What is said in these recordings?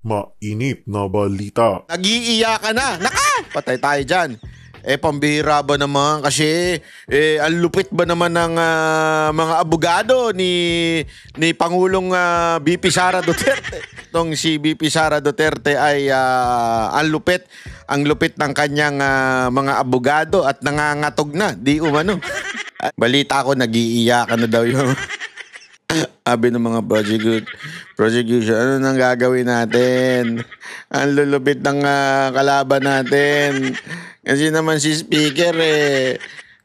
Mainit na balita. Nag-iiyakan na. Naka! Patay tayo dyan. Pambihira ba naman kasi ang lupit ba naman ng mga abogado ni Pangulong BP Sara Duterte. Itong si BP Sara Duterte ay ang lupit ng kanyang mga abogado at nangangatog na. Di umano. Balita ko nag-iiyakan na daw yung sabi ng mga prosecution, ano nang gagawin natin? Ang lulupit ng kalaban natin. Kasi naman si speaker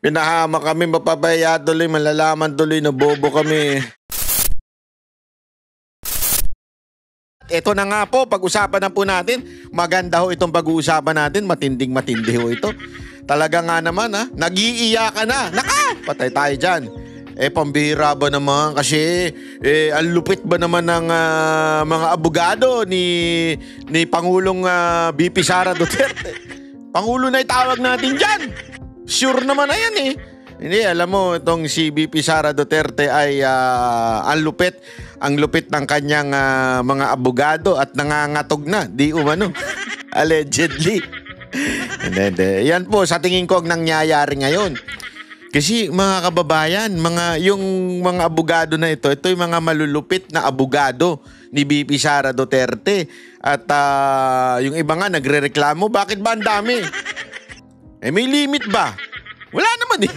pinahama kami, mapapaya tuloy, malalaman tuloy na bobo kami. Ito na nga po, pag-usapan na po natin. Maganda ho itong pag-uusapan natin, matinding-matindi ho ito. Talaga nga naman nag-iiyakan na. Naka! Patay tayo dyan. Pambihira ba naman kasi ang lupit ba naman ng mga abogado ni Pangulong BP Sara Duterte. Pangulo na itawag natin dyan. Sure naman na yan Hindi, alam mo, itong si BP Sara Duterte ay ang lupit ng kanyang mga abogado at nangangatog na. Di umano. Allegedly. Hindi. Yan po, sa tingin ko ang nangyayari ngayon. Kasi mga kababayan, yung mga abogado na ito yung mga malulupit na abogado ni BP Sara Duterte. At yung iba nga nagrereklamo, bakit ba ang dami? May limit ba? Wala naman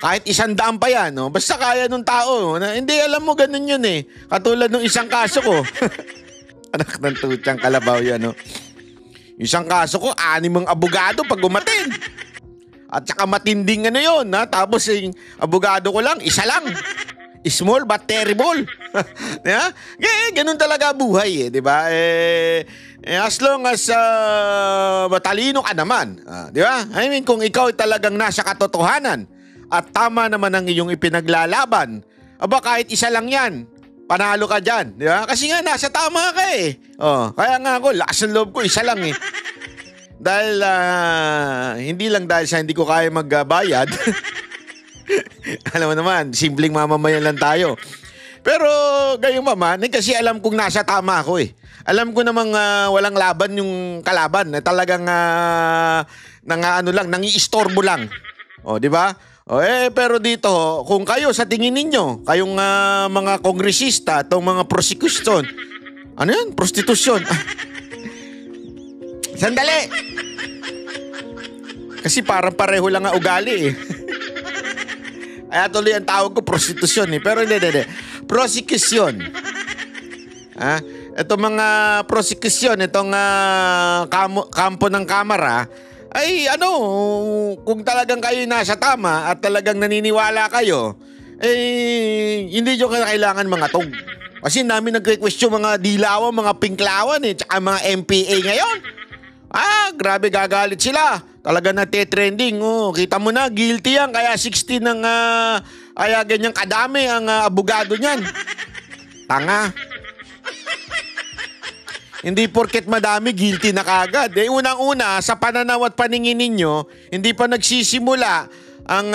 kahit 100 pa yan, basta kaya nung tao. Hindi, alam mo, ganun yun Katulad nung isang kaso ko. Anak ng tutyang kalabaw yan, Isang kaso ko, 6 ang abogado pag umatin. At saka matinding yun, Tapos yung abogado ko lang, isa lang. Small but terrible. Ganun talaga buhay, di ba? As long as matalino ka naman, di ba? I mean, kung ikaw talagang nasa katotohanan at tama naman ang iyong ipinaglalaban, kahit isa lang yan, panalo ka dyan, di ba? Kasi nga, nasa tama ka kaya nga ako, lakas ng loob ko, isa lang Dahil, hindi lang dahil sa hindi ko kaya magbayad. Alam mo naman, simpleng mamamayan lang tayo. Pero, gayong mama, kasi alam kong nasa tama ako Alam ko namang walang laban yung kalaban. Talagang, nangi-istorbo lang. Di ba? Pero dito, kung kayo sa tingin ninyo, kayong mga kongresista, itong mga prosecution, ano yan? Prostitusyon. Sandali! Kasi parang pareho lang ang ugali Kaya tuloy ang tawag ko prostitusyon Pero hindi. Prosecution. Itong mga prosecution, itong kampo ng kamara, ay kung talagang kayo nasa tama at talagang naniniwala kayo, hindi nyo kailangan mga tog. Kasi namin nagre-question mga dilawan, mga pinklawan tsaka mga MPA ngayon. Grabe gagalit sila. Talaga nate-trending. Kita mo na, guilty yan. Kaya 16 ng kaya ganyang kadami ang abogado niyan. Tanga. Hindi porket madami, guilty na kagad. Unang-una, sa pananaw at paningin ninyo, hindi pa nagsisimula ang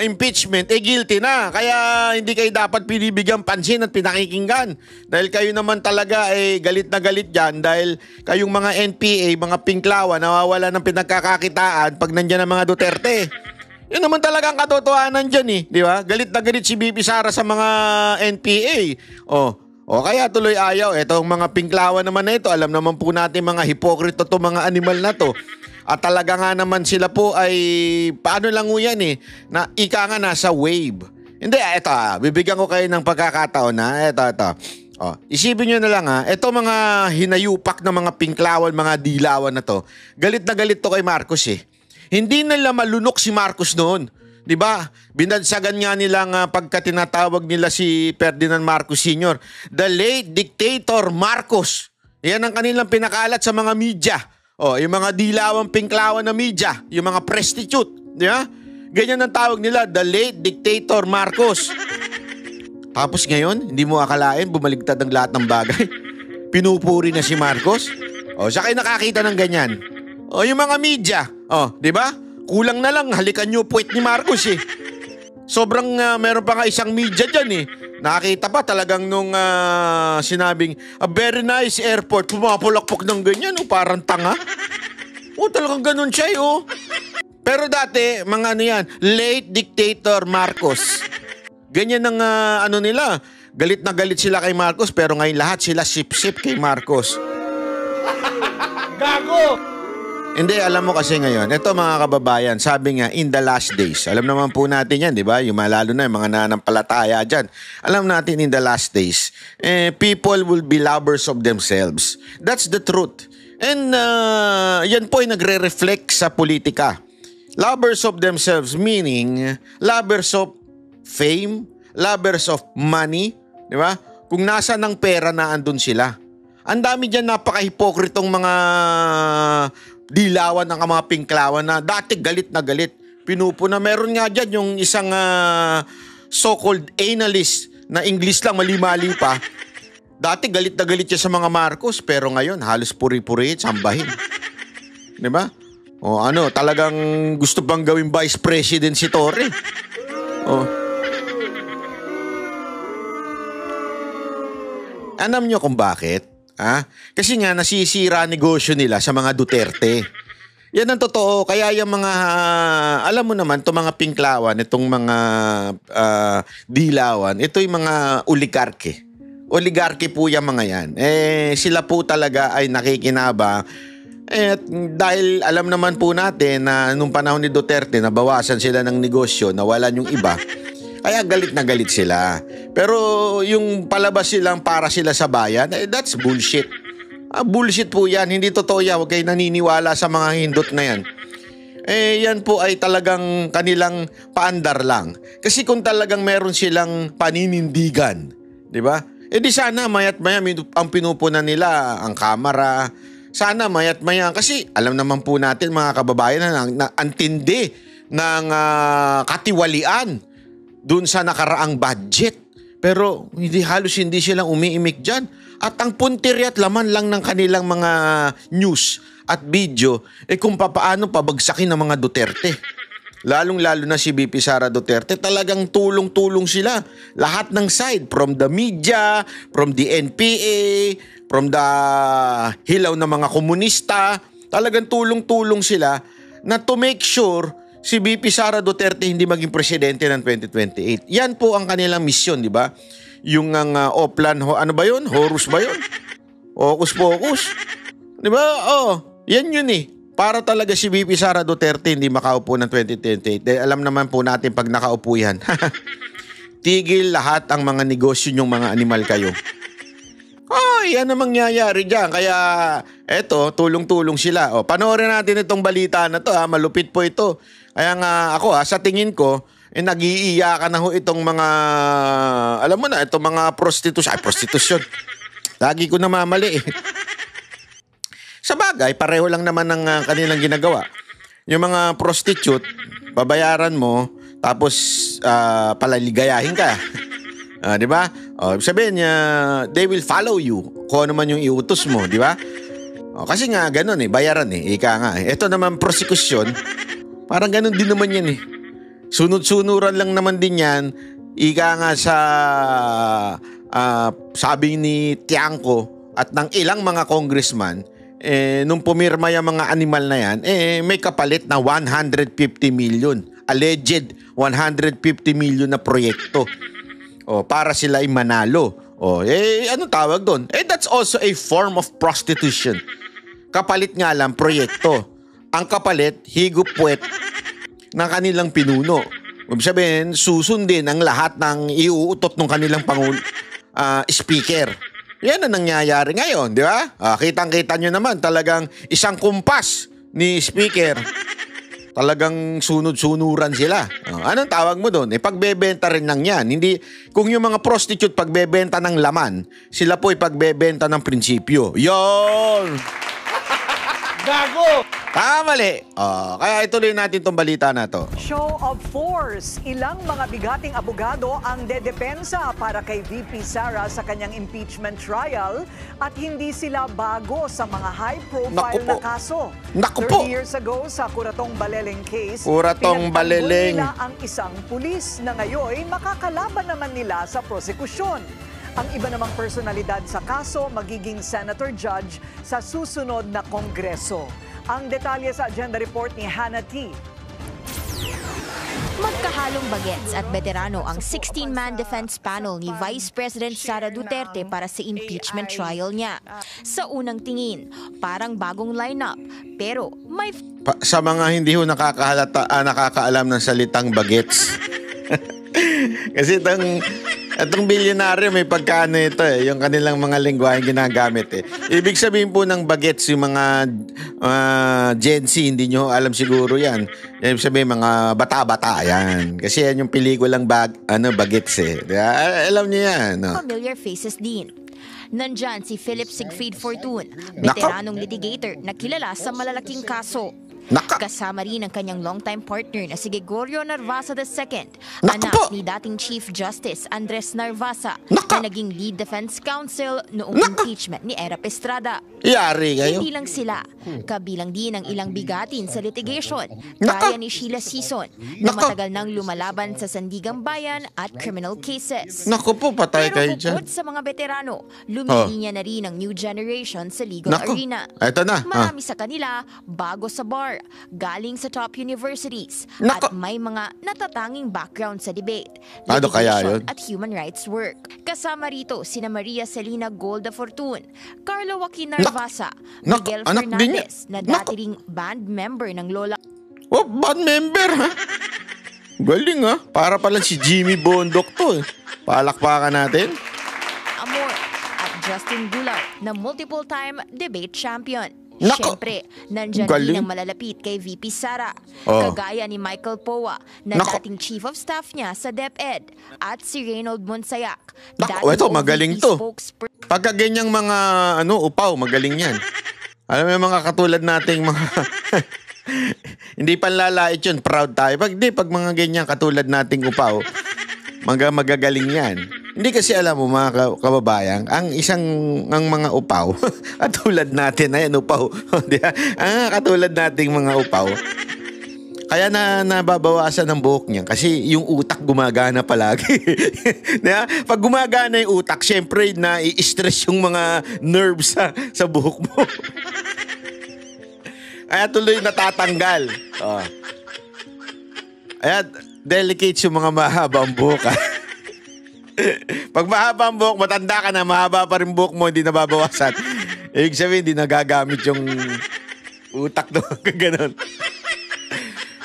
impeachment, guilty na. Kaya hindi kayo dapat pinibigyan pansin at pinakikinggan. Dahil kayo naman talaga galit na galit dyan dahil kayong mga NPA, mga pinklawan, nawawala ng pinagkakakitaan pag nandyan ang mga Duterte. Yun naman talaga ang katotohanan dyan di ba? Galit na galit si BP Sara sa mga NPA. Kaya tuloy ayaw. Itong mga pinklawan naman na ito, alam naman po natin mga hipokrito to mga animal na to. At talaga nga naman sila po ay, paano lang yan na ika nga nasa wave. Hindi, ito bibigyan ko kayo ng pagkakataon ito. Isipin nyo na lang ito mga hinayupak na mga pinklawan, mga dilawan na to. Galit na galit to kay Marcos Hindi nila malunok si Marcos noon. Di ba? Binagsagan nga nilang pagka tinatawag nila si Ferdinand Marcos Sr. The late dictator Marcos. Yan ang kanilang pinakalat sa mga media. Yung mga dilawang pinklawan na media, yung mga prostitute, di ba? Ganyan ang tawag nila, the late dictator Marcos. Tapos ngayon, hindi mo akalain, bumaligtad ang lahat ng bagay. Pinupuri na si Marcos. Sa kayo nakakita ng ganyan. Yung mga media, di ba? Kulang na lang, halikan nyo puwet ni Marcos Sobrang meron pa nga isang media dyan Nakita pa talagang nung sinabing, a very nice airport, pumapulakpak ng ganyan, parang tanga. Talagang ganun siya, Pero dati, mga ano yan, late dictator Marcos. Ganyan ang nila. Galit na galit sila kay Marcos, pero ngayon lahat sila sip-sip kay Marcos. Gago! Hindi, alam mo kasi ngayon, ito mga kababayan, sabi nga, in the last days, alam naman po natin yan, di ba? Yung lalo na yung mga nanampalataya dyan. Alam natin in the last days, people will be lovers of themselves. That's the truth. And yan po ay nagre-reflect sa politika. Lovers of themselves meaning lovers of fame, lovers of money, di ba? Kung nasa ng pera na andun sila. Ang dami dyan napaka-hipokritong mga dilawan ng mga pinklawan na dati galit na galit. Pinupuna. Meron nga dyan yung isang so-called analyst na English lang, mali-mali pa. Dati galit na galit siya sa mga Marcos, pero ngayon halos puri-puri, sambahin. Diba? Talagang gusto bang gawing vice president si Torre? Alam nyo kung bakit? Kasi nga nasisira negosyo nila sa mga Duterte. Yan ang totoo. Kaya yung mga, alam mo naman, itong mga pinklawan, itong mga dilawan, ito yung mga oligarke. Oligarke po yung mga yan. Sila po talaga ay nakikinabang. Dahil alam naman po natin na nung panahon ni Duterte, nabawasan sila ng negosyo, nawalan yung iba. Kaya galit na galit sila. Pero yung palabas silang para sila sa bayan, that's bullshit. Bullshit po yan. Hindi totoo yan. Huwag kayo naniniwala sa mga hindot na yan. Yan po ay talagang kanilang paandar lang. Kasi kung talagang meron silang paninindigan, di ba? Di sana mayat maya ang pinupunan nila ang kamera. Sana mayat maya. Kasi alam naman po natin mga kababayan na antindi ng katiwalian doon sa nakaraang budget. Pero halos hindi silang umiimik dyan. At ang puntirya at laman lang ng kanilang mga news at video, kung paano pabagsakin ng mga Duterte. Lalong-lalo na si VP Sara Duterte, talagang tulong-tulong sila. Lahat ng side, from the media, from the NPA, from the hilaw ng mga komunista, talagang tulong-tulong sila na to make sure si VP Sara Duterte hindi maging presidente ng 2028. Yan po ang kanilang misyon, di ba? Yung Oplan, ano ba yun? Horus ba yun? Hocus Pocus. Di ba? Yan yun Para talaga si VP Sara Duterte hindi makaupo ng 2028. Dahil alam naman po natin pag nakaupo yan, tigil lahat ang mga negosyo nyong mga animal kayo. Yan ang mangyayari dyan. Kaya, tulong-tulong sila. Panoorin natin itong balita na to, malupit po ito. Kaya nga ako, sa tingin ko, nag-iiyakan na ho itong mga, alam mo na, itong mga prostitusyon. Lagi ko namamali Sa bagay, pareho lang naman ng kanilang ginagawa. Yung mga prostitute, babayaran mo, tapos palaligayahin ka. Di ba? Sabihin niya, they will follow you kung ano man yung iutos mo, di ba? Kasi nga, ganun bayaran ika nga. Ito naman, prosecution, parang ganun din naman yan Sunod-sunuran lang naman din yan, ika nga sa sabi ni Tiangco at ng ilang mga congressman, nung pumirma yung mga animal na yan, may kapalit na 150 million. Alleged 150 million na proyekto. Para sila ay manalo. Anong tawag doon? That's also a form of prostitution. Kapalit nga lang, proyekto. Ang kapalit, higop-puwet ng kanilang pinuno. Ibig sabihin, susundin ang lahat ng iuutot ng kanilang speaker. Yan ang nangyayari ngayon, di ba? Kitang-kita nyo naman, talagang isang kumpas ni speaker. Talagang sunod-sunuran sila. Anong tawag mo doon? Pagbebenta rin lang yan. Hindi, kung yung mga prostitute pagbebenta ng laman, sila po pagbebenta ng prinsipyo. Yon! Gago! Mali. Kaya ituloy natin tong balita na to. Show of force. Ilang mga bigating abogado ang dedepensa para kay VP Sara sa kanyang impeachment trial at hindi sila bago sa mga high-profile na kaso. 30 years ago sa Curatong Baleleng case, pinagtanggol nila ang isang pulis na ngayon makakalaban naman nila sa prosekusyon. Ang iba namang personalidad sa kaso magiging senator judge sa susunod na kongreso. Ang detalye sa agenda report ni Hannah T. Magkahalong bagets at veterano ang 16-man defense panel ni Vice President Sara Duterte para sa impeachment trial niya. Sa unang tingin, parang bagong lineup, pero may... Sa mga hindi ho nakakaalam ng salitang bagets. Kasi itong bilyonaryo may pagkaano ito yung kanilang mga lengguwahe ginagamit Ibig sabihin po ng bagets yung mga Gen Z, hindi nyo alam siguro yan. Ibig sabihin mga bata-bata yan. Kasi yan yung pelikulang bagets Alam nyo yan. Familiar faces din. Nandyan si Philip Siegfried Fortun, veteranong litigator na kilala sa malalaking kaso. Kasama rin ang kanyang longtime partner na si Gregorio Narvasa II, anak ni dating Chief Justice Andres Narvasa na naging lead defense counsel noong impeachment ni Erap Estrada. Yari kayo. Hindi lang sila, kabilang din ang ilang bigatin sa litigation, gaya ni Sheila Sison na matagal nang lumalaban sa Sandigang Bayan at criminal cases. Naku po, patay kayo dyan. Pero bukod sa mga veterano, lumilinya na rin ang new generation sa legal arena. Ito na. Marami sa kanila bago sa bar, galing sa top universities, at may mga natatanging background sa debate, litigation at human rights work. Kasama rito sina Maria Celina Golda Fortun, Carlo Joaquin Narvasa, Miguel Fernandez na dati ring band member ng Lola. Band member ha? Galing ha? Para pala si Jimmy Bondok to Palakpakan natin. Amor at Justin Gulaw na multiple-time debate champion. Siyempre, nandyan din ang malalapit kay VP Sara, kagaya ni Michael Poa na dating Chief of Staff niya sa DepEd, at si Reynold Monsayak. Ito, magaling to. Pagka ganyang mga upaw, magaling yan. Alam mo yung mga katulad nating mga... Hindi panlalait yun, proud tayo. Pag mga ganyan katulad nating upaw, magagaling yan. Hindi kasi alam mo mga kababayan, ang mga upaw, katulad natin, ayan upaw, katulad nating mga upaw, kaya nababawasan ng buhok niya kasi yung utak gumagana palagi. Pag gumagana yung utak, syempre i-stress yung mga nerves sa buhok mo. Kaya tuloy natatanggal. Ayan, delicate yung mga mahabang buhok. Pag mahaba ang buhok, matanda ka na, mahaba pa rin buhok mo, hindi nababawasan. Ibig sabihin, hindi nagagamit yung utak doon. Ganon.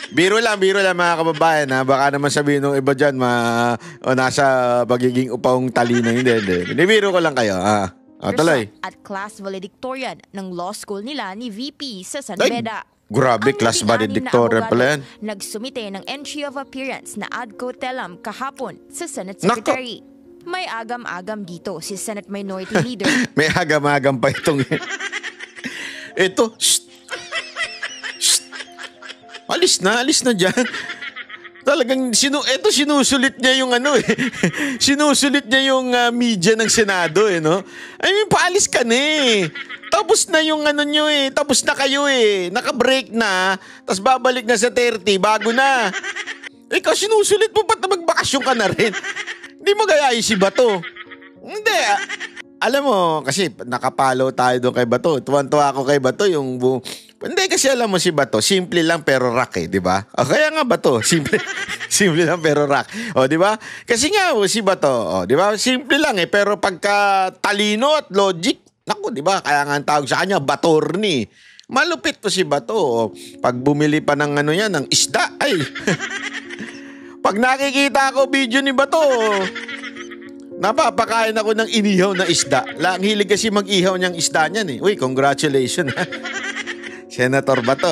Biro lang mga kababayan. Baka naman sabihin ng iba dyan, nasa pagiging upawang talino. Hindi. Biro ko lang kayo. Tuloy. At class valedictorian ng law school nila ni VP sa San Beda. Grabe, class valedictorian pala yan. Nagsumite ng entry of appearance na ad cotelem kahapon sa Senate Secretary. May agam-agam dito si Senate Minority Leader. May agam-agam pa itong... Ito, Alis na dyan. Talagang, sinusulit niya yung sinusulit niya yung media ng Senado no? I mean, paalis ka na Tapos na yung nyo tapos na kayo Naka-break na, tapos babalik na sa 30, bago na. Ikaw, sinusulit mo ba't na magbakasyon ka na rin? Hindi mo gayahin si Bato. Hindi, alam mo, kasi nakapalo tayo doon kay Bato. Tuwan-tuwa ako kay Bato yung hindi kasi alam mo si Bato, simple lang pero rock di ba? Kaya nga Bato, simple lang pero rock. Di ba? Kasi nga si Bato, di ba? Simple lang pero pagka talino at logic, naku, di ba? Kaya nga ang tawag sa kanya, Batorni. Malupit to si Bato. Pag bumili pa ng ng isda, Pag nakikita ko video ni Bato, napapakain ako ng inihaw na isda. Lang hilig kasi mag-ihaw niyang isda niyan Uy, congratulations Senator Bato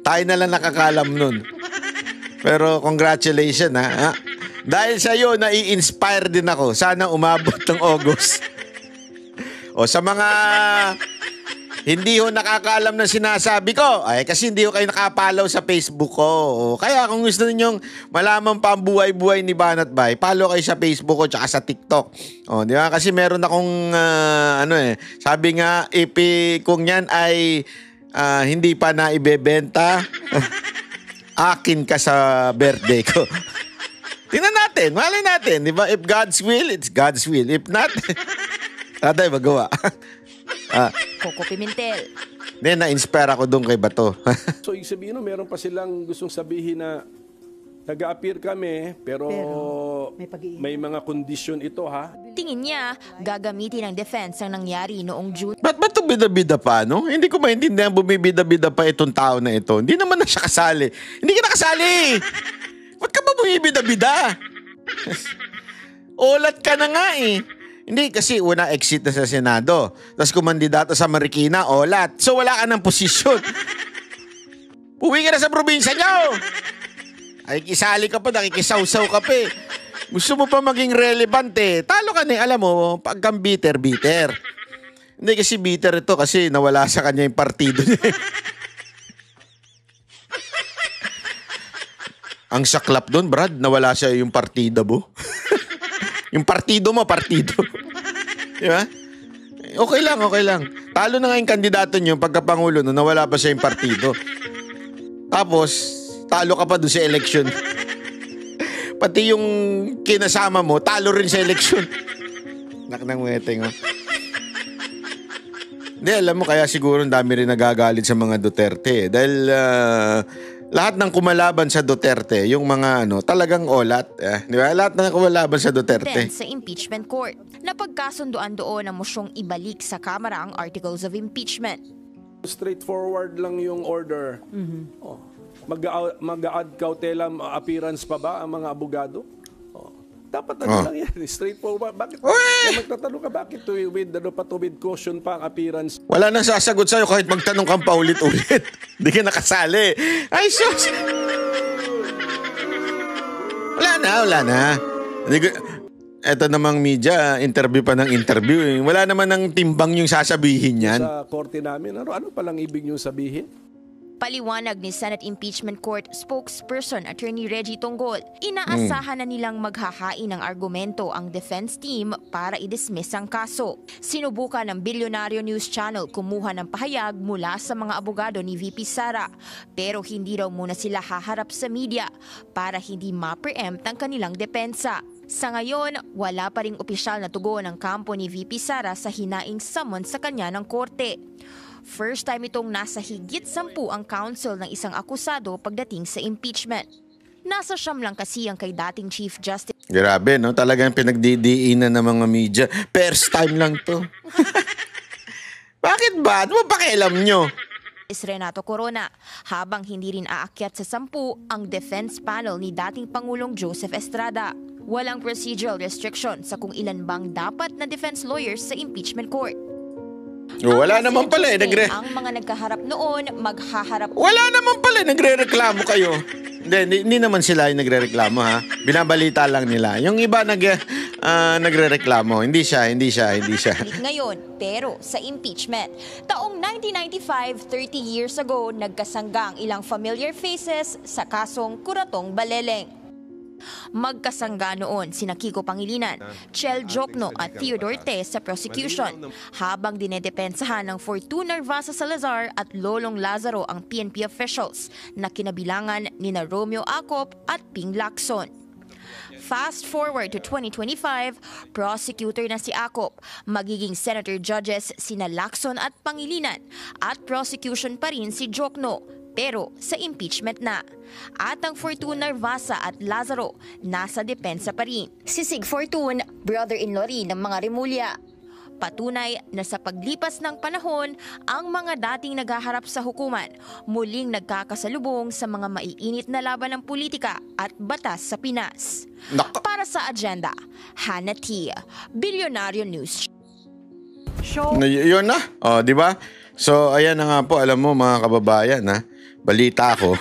Tayo na lang nakakalam nun. Pero congratulations Dahil sa iyo, nai-inspire din ako. Sana umabot ng August. Sa mga hindi ho nakakaalam ng sinasabi ko. Ay, kasi hindi ho kayo nakapollow sa Facebook ko. Kaya kung gusto ninyong malaman pa ang buhay-buhay ni Banat Bay, follow kayo sa Facebook ko tsaka sa TikTok. Di ba? Kasi meron akong, sabi nga, kung yan ay hindi pa na ibebenta, akin ka sa birthday ko. Tingnan natin, malay natin. Di ba? If God's will, it's God's will. If not, tayo magawa. Coco Pimentel. Na-inspire ako doon kay Bato. So, ibig sabihin, meron pa silang gustong sabihin na nag-a-appear kami, pero may mga kondisyon ito, ha? Tingin niya, gagamitin ng defense ang nangyari noong June. Ba't ito bida-bida pa, no? Hindi ko maintindihan bumibida-bida pa itong tao na ito. Hindi naman na siya kasali. Hindi ka nakasali! Ba't ka ba bumibida-bida? Olat ka na nga eh. Hindi, kasi una exit na sa Senado. Tapos kumandidato sa Marikina, olat. So wala ka ng posisyon. Uwi ka na sa probinsya niyo! Ay, kisali ka pa, nakikisaw-saw ka pa eh. Gusto mo pa maging relevant eh. Talo ka na, alam mo, pagkang bitter. Hindi kasi bitter ito kasi nawala sa kanya yung partido niya. Ang saklap doon, Brad, nawala siya yung partido mo. Yung partido mo, partido. Di ba? Okay lang. Talo na nga yung kandidato niyo pagkapangulo no, nawala pa siya yung partido. Tapos, talo ka pa doon sa election. Pati yung kinasama mo, talo rin sa election. Naknang weteng, oh. Hindi, alam mo, kaya siguro ang dami rin nagagalit sa mga Duterte. Dahil lahat ng kumalaban sa Duterte, yung mga talagang olat. Di ba? Lahat ng kumalaban sa Duterte. Sa impeachment court, napagkasunduan doon ang mosyong ibalik sa Kamara ang articles of impeachment. Straightforward lang yung order. Mag-a-add cautela appearance pa ba ang mga abogado? Dapat lang yan. Straightforward. Bakit? Magtatanong ka, bakit with caution pa ang appearance? Wala nang sasagot sa'yo kahit magtanong kang paulit-ulit. Hindi ka nakasali. Ay, sus! Wala na. Eto namang media, interview pa ng interview. Wala naman ng timbang yung sasabihin yan. Sa korte namin, ano palang ibig nyo sabihin? Paliwanag ni Senate Impeachment Court spokesperson Attorney Reggie Tonggol, inaasahan na nilang maghahain ng argumento ang defense team para i-dismiss ang kaso. Sinubukan ng Bilyonaryo News Channel kumuha ng pahayag mula sa mga abogado ni VP Sara, pero hindi raw muna sila haharap sa media para hindi ma-preempt ang kanilang depensa. Sa ngayon, wala pa ring opisyal na tugon ng kampo ni VP Sara sa hinaing summon sa kanya ng korte. First time itong nasa higit 10 ang counsel ng isang akusado pagdating sa impeachment. Nasa siyam lang kasi ang kay dating Chief Justice. Grabe, no? Talagang pinagdidiinan ng mga media. First time lang to. Bakit ba? Ano ba pakialam nyo? Renato Corona, habang hindi rin aakyat sa 10 ang defense panel ni dating Pangulong Joseph Estrada. Walang procedural restriction sa kung ilan bang dapat na defense lawyers sa impeachment court. Wala naman pala eh. Ang mga nagkaharap noon, maghaharap. Wala naman pala eh. Nagre-reklamo kayo. Hindi naman sila yung nagre-reklamo, ha. Binabalita lang nila. Yung iba nagre-reklamo. Hindi siya. Ngayon, pero sa impeachment, taong 1995, 30 years ago, nagkasanggang ilang familiar faces sa kasong Kuratong Baleleng. Magkasangga noon sina Kiko Pangilinan, Chel Jokno at Theodore Te sa prosecution, habang dinedepensahan ng Fortuna Narvasa Salazar at Lolong Lazaro ang PNP officials na kinabilangan nina Romeo Acop at Ping Lacson. Fast forward to 2025, prosecutor na si Acop, magiging senator judges sina Lacson at Pangilinan, at prosecution pa rin si Jokno, pero sa impeachment na. At ang Fortuna Narvasa at Lazaro nasa depensa pa rin. Si Sig Fortun, brother-in-law rin ng mga Rimulya. Patunay na sa paglipas ng panahon, ang mga dating naghaharap sa hukuman muling nagkakasalubong sa mga maiinit na laban ng politika at batas sa Pinas. Para sa agenda, Hannah T. Bilyonaryo News. Yun na. Di ba? So, ayan na nga po. Alam mo mga kababayan, ha? Balita ko.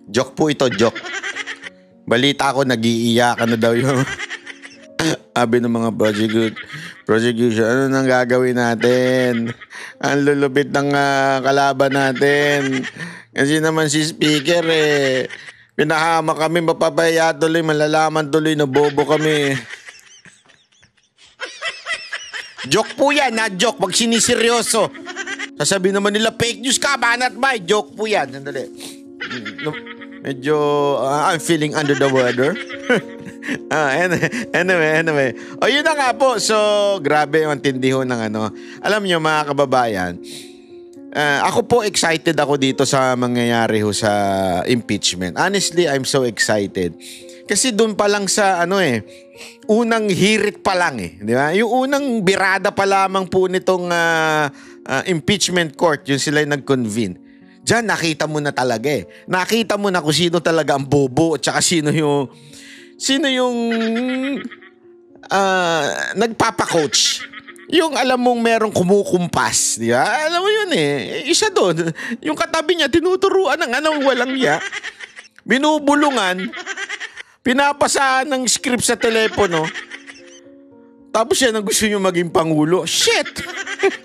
Joke po ito, joke. Balita ko, nag-iiyakan na daw yung sabi ng mga Prosecution. Ano nang gagawin natin? Ang lulupit ng kalaban natin. Kasi naman si Speaker pinahama kami, mapapaya tuloy, malalaman tuloy na bobo kami. Joke po yan, not joke. Pag siniseryoso. Sasabihin naman nila, fake news ka, banat ba? Joke po yan. Sandali. Medyo, I'm feeling under the weather. Anyway. O yun na nga po. So, grabe yung tindi ho ng ano. Alam nyo mga kababayan, ako po excited ako dito sa mangyayari ho sa impeachment. Honestly, I'm so excited. Kasi doon pa lang sa unang hirit pa lang di ba? Yung unang birada pa lamang po nitong impeachment court, yung sila yung nag-convene. Diyan nakita mo na talaga Nakita mo na kung sino talaga ang bobo at saka sino yung nagpapa-coach. Yung alam mong merong kumukumpas, di ba? Alam mo yun Isa doon. Yung katabi niya, tinuturuan ng anong walang ya. Binubulungan. Pinapasahan ng script sa telepono. Tapos yan ang gusto niyo maging pangulo. Shit!